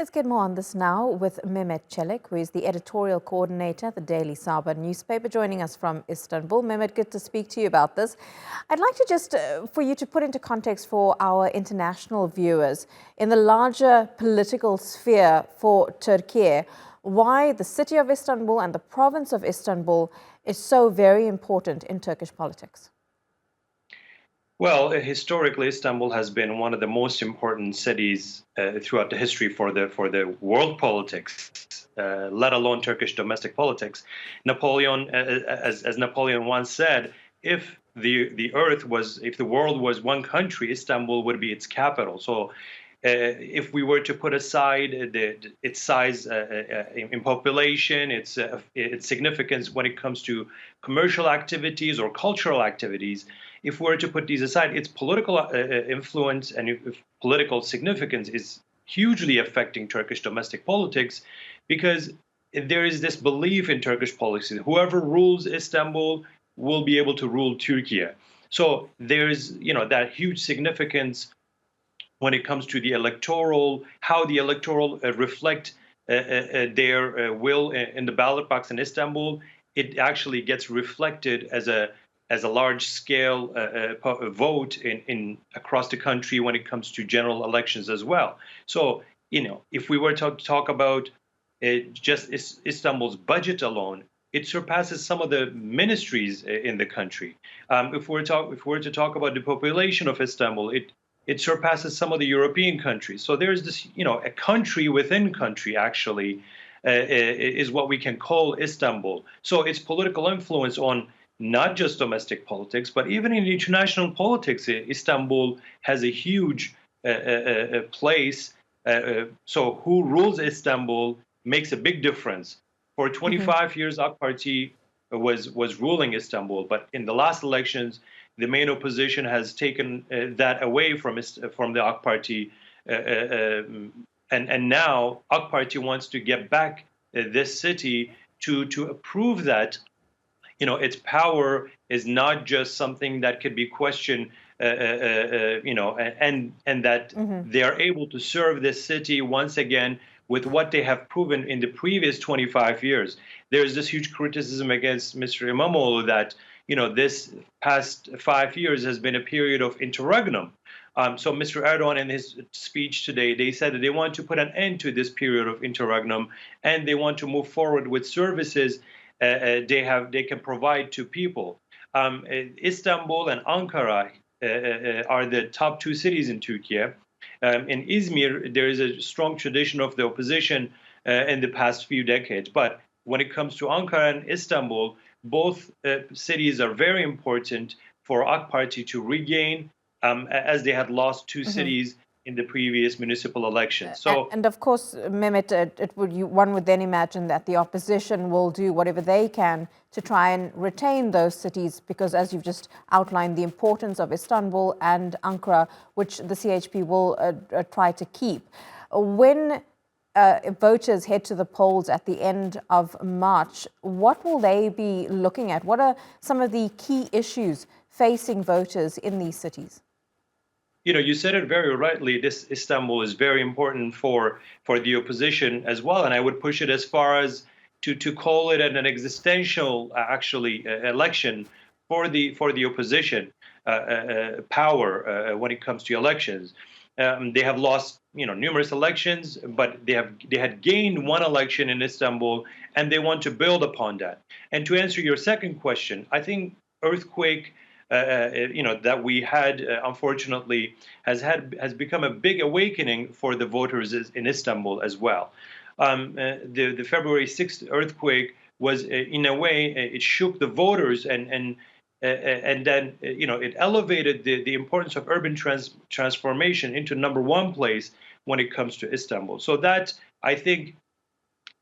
Let's get more on this now with Mehmet Celik, who is the editorial coordinator at the Daily Sabah newspaper, joining us from Istanbul. Mehmet, good to speak to you about this. I'd like to just, for you to put into context for our international viewers, in the larger political sphere for Turkey, why the city of Istanbul and the province of Istanbul is so very important in Turkish politics. Well, historically, Istanbul has been one of the most important cities throughout the history for the world politics, let alone Turkish domestic politics. Napoleon, as Napoleon once said, if the world was one country, Istanbul would be its capital. So, if we were to put aside its size in population, its significance when it comes to commercial activities or cultural activities, if we were to put these aside, its political influence and political significance is hugely affecting Turkish domestic politics, because there is this belief in Turkish policy that whoever rules Istanbul will be able to rule Turkey. So there's that huge significance when it comes to the electoral, how the electoral reflect their will in the ballot box in Istanbul. It actually gets reflected as a large scale vote in across the country when it comes to general elections as well. So if we were to talk about just Istanbul's budget alone, it surpasses some of the ministries in the country. If we were to talk about the population of Istanbul, it surpasses some of the European countries. So there's this, a country within country actually is what we can call Istanbul. So its political influence on not just domestic politics, but even in international politics, Istanbul has a huge place. So who rules Istanbul makes a big difference. For 25 years, AK Party was ruling Istanbul, but in the last elections, the main opposition has taken that away from the AK Party, and now AK Party wants to get back this city to prove that its power is not just something that could be questioned, and that they are able to serve this city once again with what they have proven in the previous 25 years. There's this huge criticism against Mr. İmamoğlu that this past 5 years has been a period of interregnum. So Mr. Erdoğan, in his speech today, they said that they want to put an end to this period of interregnum, and they want to move forward with services they can provide to people. Istanbul and Ankara are the top two cities in Turkey. In Izmir, there is a strong tradition of the opposition in the past few decades. But when it comes to Ankara and Istanbul, both cities are very important for AK Party to regain, as they had lost two cities in the previous municipal elections. So, and of course, Mehmet, one would then imagine that the opposition will do whatever they can to try and retain those cities, because as you've just outlined, the importance of Istanbul and Ankara, which the CHP will try to keep. When voters head to the polls at the end of March, what will they be looking at? What are some of the key issues facing voters in these cities? You said it very rightly. This Istanbul is very important for the opposition as well, and I would push it as far as to call it an existential, election for the opposition power when it comes to elections. They have lost numerous elections, but they had gained one election in Istanbul, and they want to build upon that. And to answer your second question, I think earthquake, that we had, unfortunately, has become a big awakening for the voters in Istanbul as well. The February 6th earthquake was, in a way, it shook the voters, and then it elevated the importance of urban transformation into number one place when it comes to Istanbul. So that, I think,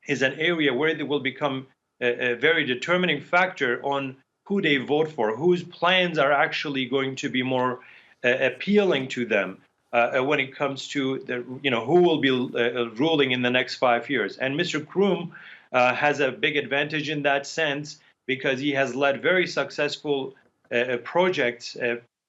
is an area where it will become a very determining factor on who they vote for, whose plans are actually going to be more appealing to them when it comes to who will be ruling in the next 5 years. And Mr. Kurum has a big advantage in that sense, because he has led very successful projects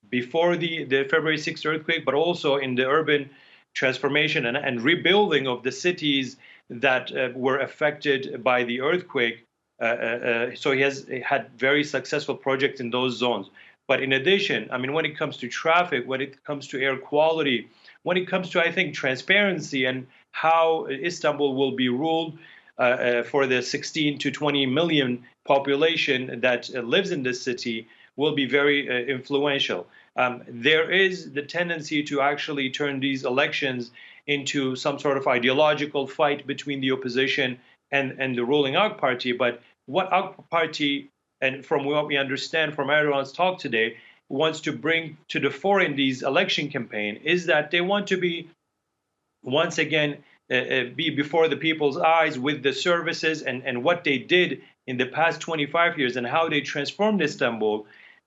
before the February 6th earthquake, but also in the urban transformation and rebuilding of the cities that were affected by the earthquake. So he has had very successful projects in those zones. But in addition, I mean, when it comes to traffic, when it comes to air quality, when it comes to, I think, transparency and how Istanbul will be ruled for the 16 to 20 million population that lives in this city, will be very influential. There is the tendency to actually turn these elections into some sort of ideological fight between the opposition and the ruling AK Party. But what AK Party, and from what we understand from Erdogan's talk today, wants to bring to the fore in these election campaign is that they want to be, once again, be before the people's eyes with the services and what they did in the past 25 years and how they transformed Istanbul,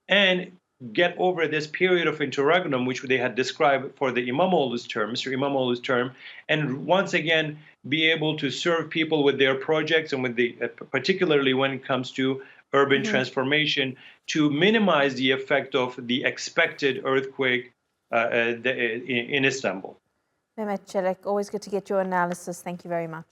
and get over this period of interregnum, which they had described for the Imamoğlu's term, Mr. Imamoğlu's term, and once again be able to serve people with their projects and with the, particularly when it comes to urban transformation, to minimize the effect of the expected earthquake in Istanbul. Mehmet Celik, always good to get your analysis. Thank you very much.